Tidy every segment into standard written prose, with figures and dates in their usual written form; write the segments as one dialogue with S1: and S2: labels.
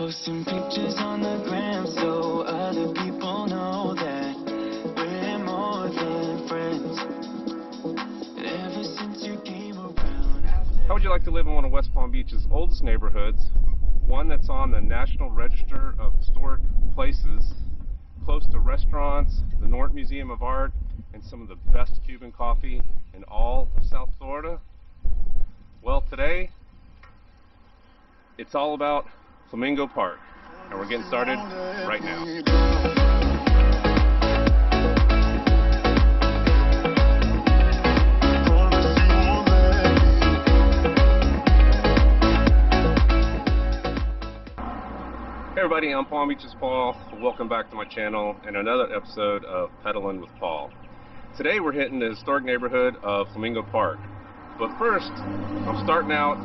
S1: Posting pictures on the gram so other people know that we're more than friends. Ever since you came around.
S2: How would you like to live in one of West Palm Beach's oldest neighborhoods, one that's on the National Register of Historic Places, close to restaurants, the Norton Museum of Art, and some of the best Cuban coffee in all of South Florida? Well, today it's all about Flamingo Park, and we're getting started right now. Hey everybody, I'm Palm Beach's Paul. Welcome back to my channel and another episode of Peddling with Paul. Today we're hitting the historic neighborhood of Flamingo Park. But first, I'm starting out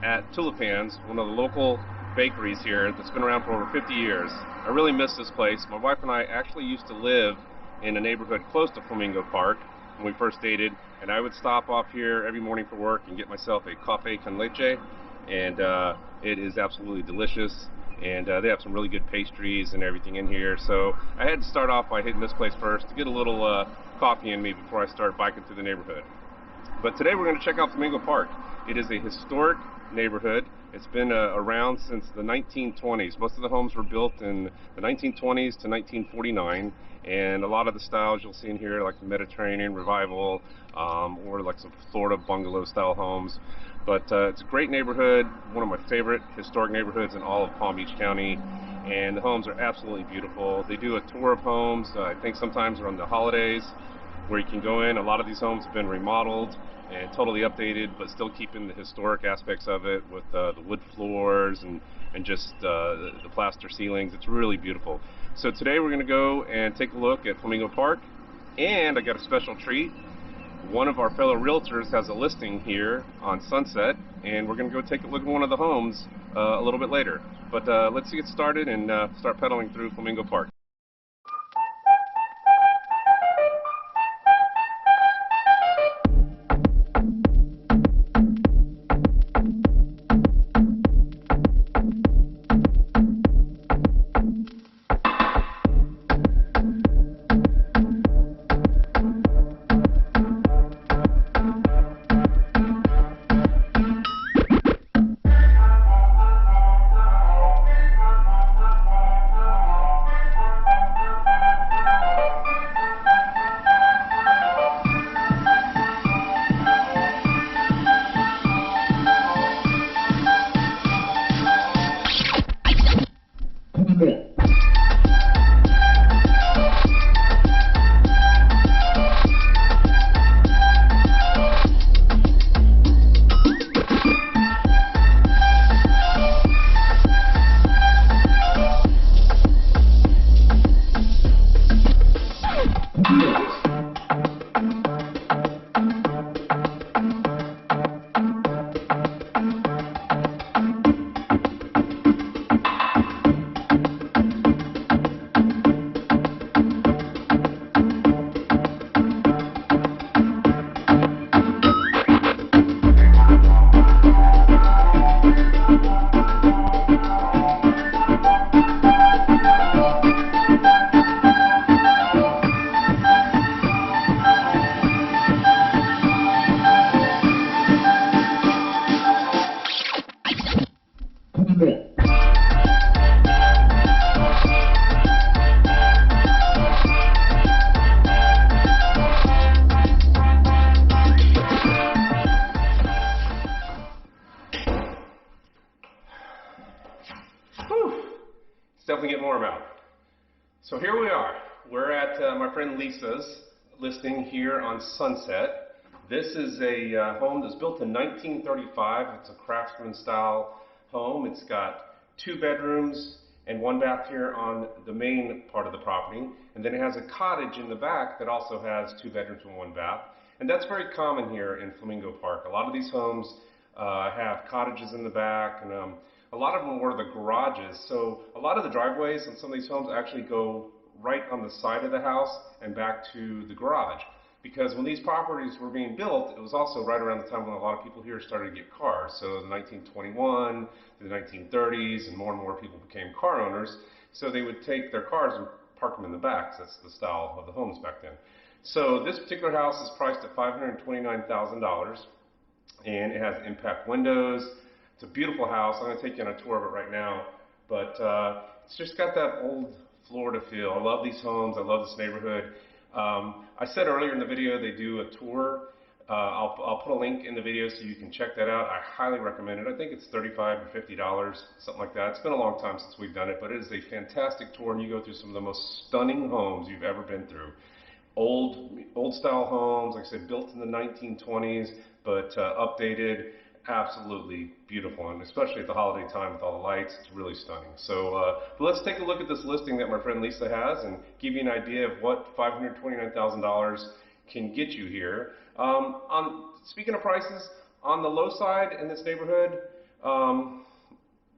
S2: at Tulipans, one of the local bakeries here that's been around for over 50 years. I really miss this place. My wife and I actually used to live in a neighborhood close to Flamingo Park when we first dated, and I would stop off here every morning for work and get myself a café con leche, and it is absolutely delicious. And they have some really good pastries and everything in here. So I had to start off by hitting this place first to get a little coffee in me before I start biking through the neighborhood. But today we're going to check out Flamingo Park. It is a historic neighborhood. It's been around since the 1920s. Most of the homes were built in the 1920s to 1949, and a lot of the styles you'll see in here, like the Mediterranean Revival, or like some Florida bungalow style homes. But it's a great neighborhood, one of my favorite historic neighborhoods in all of Palm Beach County, and the homes are absolutely beautiful. They do a tour of homes, I think sometimes around the holidays, where you can go in. A lot of these homes have been remodeled and totally updated, but still keeping the historic aspects of it with the wood floors and just the plaster ceilings. It's really beautiful. So today we're going to go and take a look at Flamingo Park, and I got a special treat. One of our fellow realtors has a listing here on Sunset, and we're going to go take a look at one of the homes a little bit later. But let's get started and start pedaling through Flamingo Park. Definitely get warm out. So here we are. We're at my friend Lisa's listing here on Sunset. This is a home that's built in 1935. It's a craftsman style home. It's got 2 bedrooms and 1 bath here on the main part of the property. And then it has a cottage in the back that also has 2 bedrooms and 1 bath. And that's very common here in Flamingo Park. A lot of these homes have cottages in the back, and a lot of them were the garages. So a lot of the driveways in some of these homes actually go right on the side of the house and back to the garage. because when these properties were being built, it was also right around the time when a lot of people here started to get cars. So in 1921, the 1930s, and more people became car owners. So they would take their cars and park them in the back. That's the style of the homes back then. So this particular house is priced at $529,000, and it has impact windows. It's a beautiful house. I'm going to take you on a tour of it right now, but it's just got that old Florida feel. I love these homes. I love this neighborhood. I said earlier in the video they do a tour. I'll put a link in the video so you can check that out. I highly recommend it. I think it's $35 or $50, something like that. It's been a long time since we've done it, but it is a fantastic tour, and you go through some of the most stunning homes you've ever been through. Old style homes, like I said, built in the 1920s, but updated. Absolutely beautiful, and especially at the holiday time with all the lights, it's really stunning. So but let's take a look at this listing that my friend Lisa has and give you an idea of what $529,000 can get you here. Speaking of prices, on the low side in this neighborhood,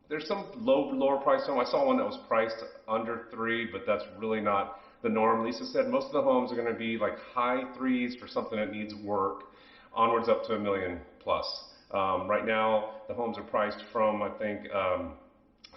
S2: there's some lower price home. I saw one that was priced under $3, but that's really not the norm. Lisa said most of the homes are going to be like high $3s for something that needs work, onwards up to $1 million plus. Right now, the homes are priced from, I think,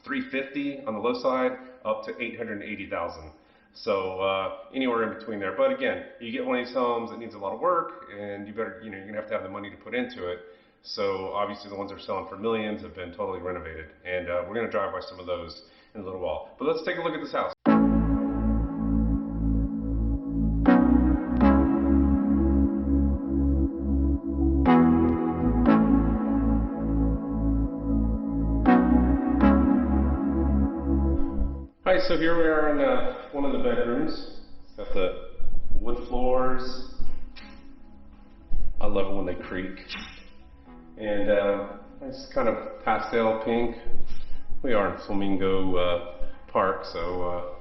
S2: $350 on the low side up to $880,000. So anywhere in between there. But again, you get one of these homes that needs a lot of work, and you're gonna have to have the money to put into it. So obviously, the ones that are selling for millions have been totally renovated, and we're gonna drive by some of those in a little while. But let's take a look at this house. Alright, so here we are in one of the bedrooms. It's got the wood floors. I love it when they creak. And nice kind of pastel pink. We are in Flamingo Park, so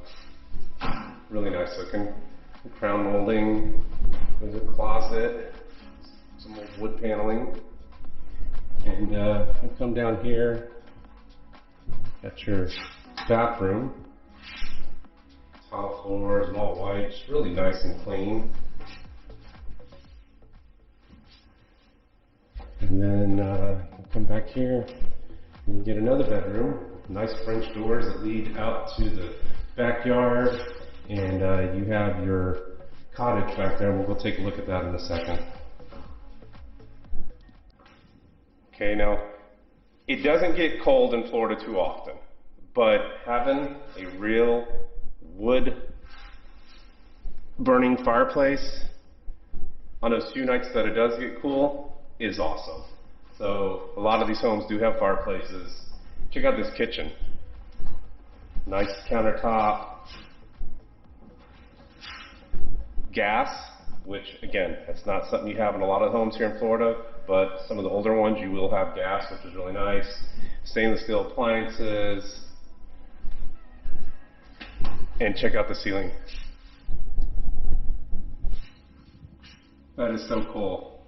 S2: really nice looking. Crown molding. There's a closet. Some old wood paneling. And you come down here. Got your bathroom. Tile floors and all white, just really nice and clean. And then come back here and you get another bedroom. Nice French doors that lead out to the backyard, and you have your cottage back there. We'll go take a look at that in a second. Okay, now it doesn't get cold in Florida too often, but having a real wood burning fireplace on those few nights that it does get cool is awesome. So a lot of these homes do have fireplaces. Check out this kitchen. Nice countertop. Gas, which again, that's not something you have in a lot of homes here in Florida, but some of the older ones you will have gas, which is really nice. Stainless steel appliances. And check out the ceiling. That is so cool.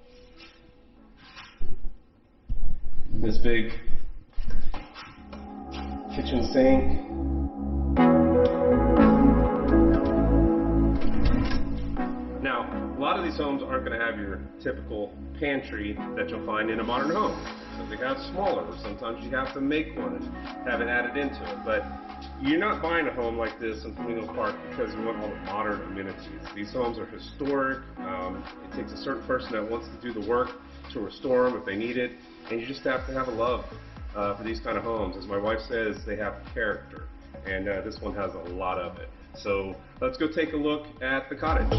S2: This big kitchen sink. Now, a lot of these homes aren't going to have your typical pantry that you'll find in a modern home. So they have smaller, or sometimes you have to make one and have it added into it. But you're not buying a home like this in Flamingo Park because you want all the modern amenities. These homes are historic. It takes a certain person that wants to do the work to restore them if they need it. And you just have to have a love for these kind of homes. As my wife says, they have character. And this one has a lot of it. So let's go take a look at the cottage.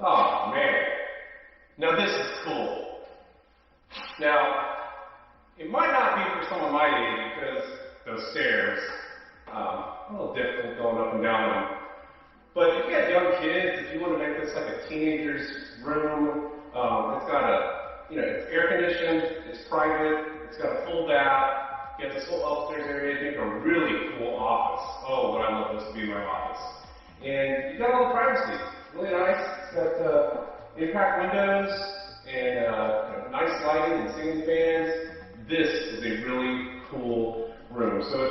S2: Oh man, now this is cool. Now, it might not be for someone my age because those stairs, a little difficult going up and down them. But if you have young kids, if you want to make this like a teenager's room, it's got it's air conditioned, it's private, it's got a full bath, you have this whole upstairs area, you make a really cool office. Oh, would I love this to be my office. And you got all the privacy, really nice. It's got impact windows and nice lighting and ceiling fans. This is a really cool room. So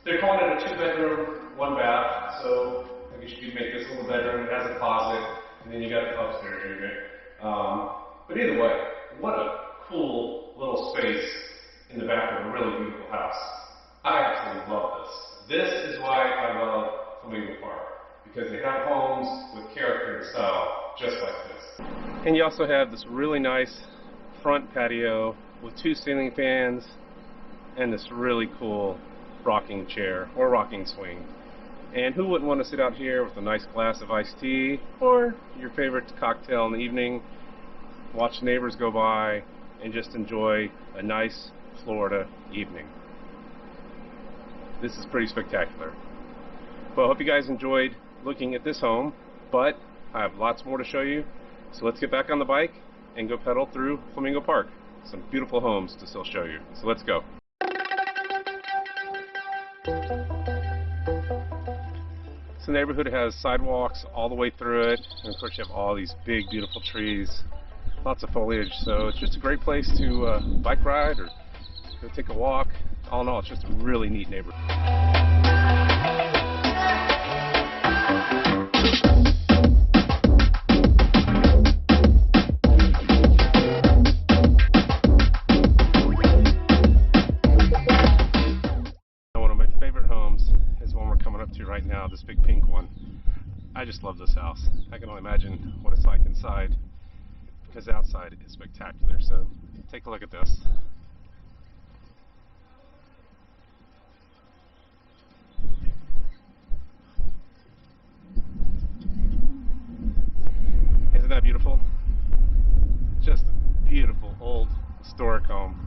S2: they're calling it a 2-bedroom, 1-bath. So I guess you could make this little bedroom. It has a closet, and then you got the upstairs area. But either way, what a cool little space in the back of a really beautiful house. I absolutely love this. This is why I love Flamingo Park, because they have homes with character and style just like this. And you also have this really nice front patio with 2 ceiling fans and this really cool rocking chair or rocking swing. And who wouldn't want to sit out here with a nice glass of iced tea or your favorite cocktail in the evening, watch neighbors go by, and just enjoy a nice Florida evening. This is pretty spectacular. Well, I hope you guys enjoyed looking at this home, but I have lots more to show you. So let's get back on the bike and go pedal through Flamingo Park. Some beautiful homes to still show you. So let's go. So the neighborhood has sidewalks all the way through it, and of course you have all these big beautiful trees, lots of foliage, so it's just a great place to bike ride or go take a walk. All in all, it's just a really neat neighborhood. One of my favorite homes is one we're coming up to right now, this big pink one. I just love this house. I can only imagine what it's like inside, because outside is spectacular. So take a look at this. Isn't that beautiful? Just a beautiful old historic home.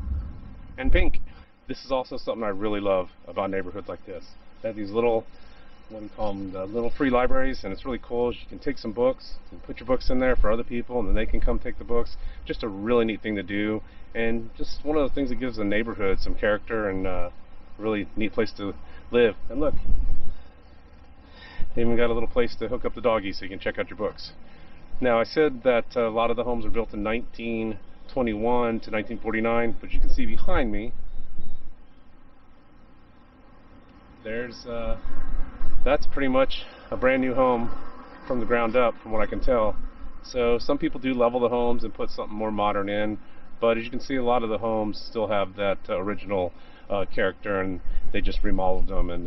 S2: And pink. This is also something I really love about neighborhoods like this. They have these little, what do you call them, the little free libraries, and it's really cool. You can take some books and put your books in there for other people, and then they can come take the books. Just a really neat thing to do, and just one of the things that gives the neighborhood some character and a really neat place to live. And look, they even got a little place to hook up the doggy so you can check out your books. Now, I said that a lot of the homes were built in 1921 to 1949, but you can see behind me, there's that's pretty much a brand new home from the ground up, from what I can tell. So some people do level the homes and put something more modern in, but as you can see, a lot of the homes still have that original character, and they just remodeled them, and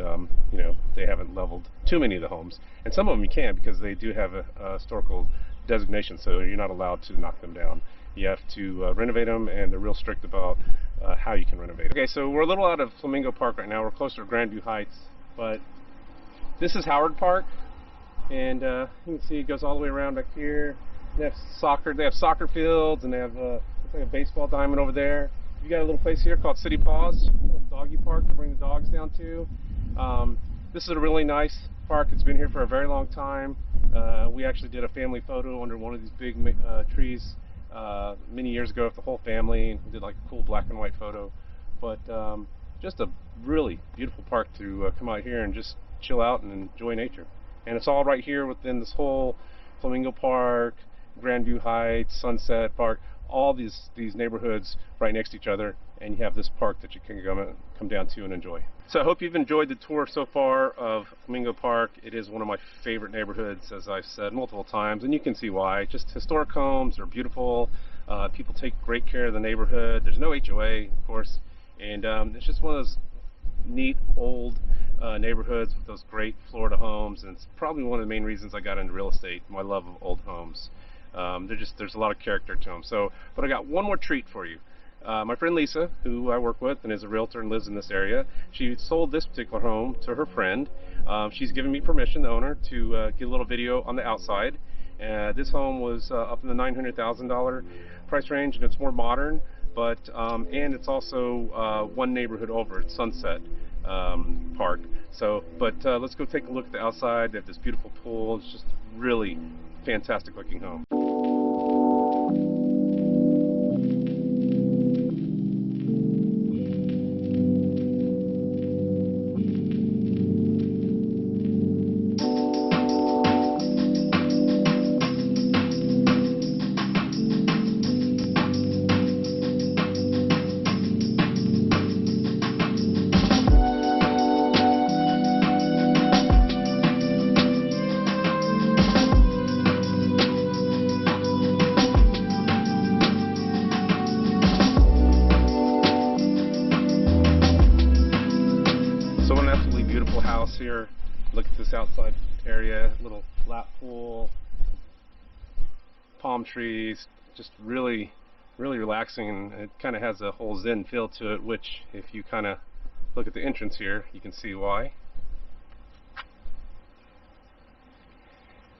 S2: you know, they haven't leveled too many of the homes. And some of them you can, because they do have a historical designation, so you're not allowed to knock them down. You have to renovate them, and they're real strict about how you can renovate them. Okay, so we're a little out of Flamingo Park right now. We're closer to Grandview Heights, but this is Howard Park, and you can see it goes all the way around back here. They have soccer. They have soccer fields, and they have looks like a baseball diamond over there. You got a little place here called City Paws, a little doggy park to bring the dogs down to. This is a really nice park. It's been here for a very long time. We actually did a family photo under one of these big trees many years ago with the whole family, and did like a cool black and white photo. But just a really beautiful park to come out here and just chill out and enjoy nature. And it's all right here within this whole Flamingo Park, Grandview Heights, Sunset Park, all these neighborhoods right next to each other, and you have this park that you can come down to and enjoy. So I hope you've enjoyed the tour so far of Flamingo Park. It is one of my favorite neighborhoods, as I've said multiple times, and you can see why. Just historic homes are beautiful. People take great care of the neighborhood. There's no HOA, of course, and it's just one of those neat old neighborhoods with those great Florida homes, and it's probably one of the main reasons I got into real estate, my love of old homes. There's a lot of character to them. So, but I got one more treat for you. My friend Lisa, who I work with and is a realtor and lives in this area, she sold this particular home to her friend. She's given me permission, the owner, to get a little video on the outside. This home was up in the $900,000 price range, and it's more modern, but and it's also one neighborhood over at Sunset Park. So, but let's go take a look at the outside. They have this beautiful pool. It's just really fantastic looking home. beautiful house here. Look at this outside area, little lap pool, palm trees, just really relaxing, and it kind of has a whole zen feel to it, which if you kind of look at the entrance here, you can see why.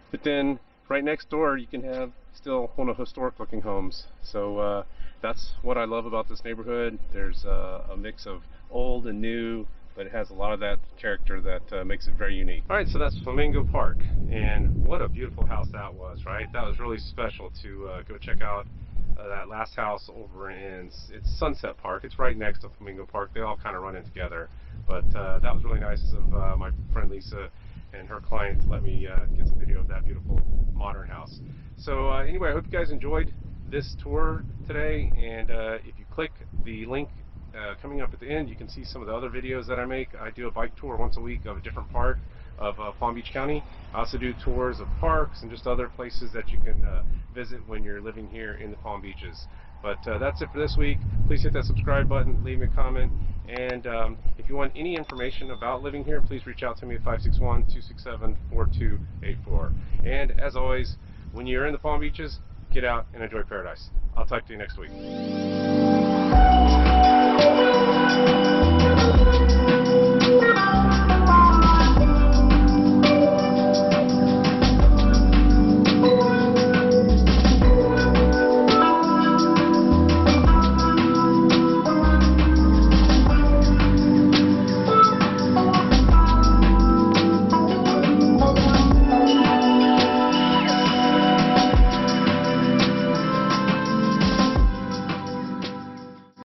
S2: But then right next door you can have still one of historic looking homes. So that's what I love about this neighborhood. There's a mix of old and new, but it has a lot of that character that makes it very unique. Alright, so that's Flamingo Park, and what a beautiful house that was, right? That was really special to go check out that last house over in, it's Sunset Park. It's right next to Flamingo Park. They all kind of run in together, but that was really nice of my friend Lisa and her client to let me get some video of that beautiful modern house. So anyway, I hope you guys enjoyed this tour today, and if you click the link coming up at the end, you can see some of the other videos that I make. I do a bike tour once a week of a different part of Palm Beach County. I also do tours of parks and just other places that you can visit when you're living here in the Palm Beaches. But that's it for this week. Please hit that subscribe button, leave me a comment, and if you want any information about living here, please reach out to me at 561-267-4284. And as always, when you're in the Palm Beaches, get out and enjoy paradise. I'll talk to you next week.